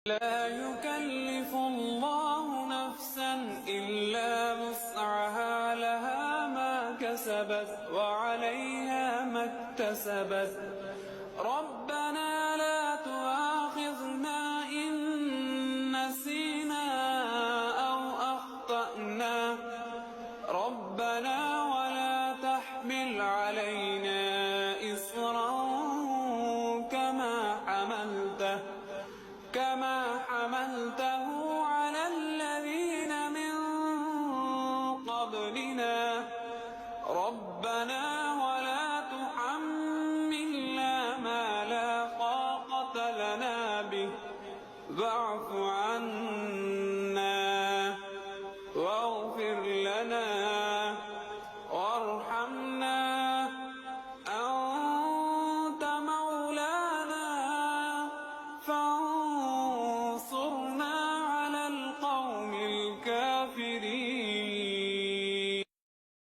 لا يكلف الله نفسا إلا وسعها لها ما كسبت وعليها ما اكتسبت ربنا لا تؤاخذنا إن نسينا أو أخطأنا ربنا ولا تحمل علينا إصرا كما حملته على الذين من قبلنا ربنا ولا تحملنا ما لا طاقة لنا به واعف عنا